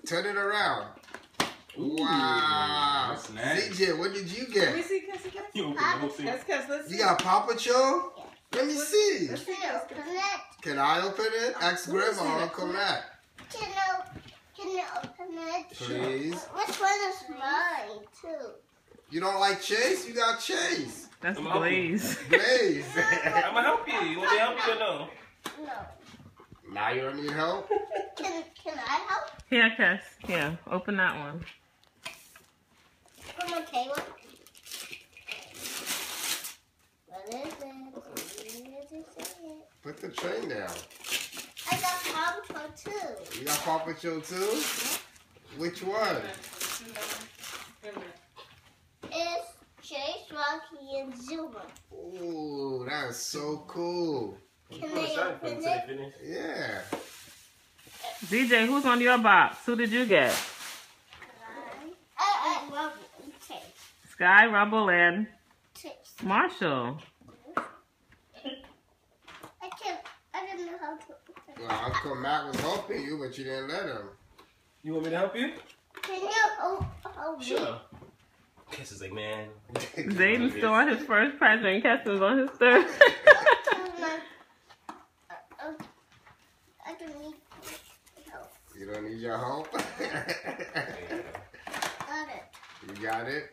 Turn it around. Ooh, wow. that's nice. CJ, what did you Let me get? see, Cassie. You open the whole thing. Let's see. You got Paw Patrol? Yeah. Let me see. Let's see. Open it. Can I open it? Ask Who is Grandma or it? Uncle Matt. Can you open it? Please. Which one is mine, too? You don't like Chase? You got Chase. That's I'm helping. Blaze. Blaze. I'm gonna help you. You want me to help you or no? No. Now you don't need help? Can I help? Here, Cass. Yeah, open that one. From a table? What is it? Put the tray down. I got Paw Patrol too. You got Paw Patrol too? Which one? It's Chase, Rocky, and Zuma. Ooh, that is so cool. Can they open it? Finish. Yeah. DJ, who's on your box? Who did you get? I love it. Chase. Sky, Rumble, and Chase. Marshall. I didn't know how to open it. Well, Uncle Matt was helping you, but you didn't let him. You want me to help you? Can you hold me? Sure. Kiss is like, man. Zayden's still on his first project and Keston's on his third. I don't need help. You don't need your help? Got it. You got it?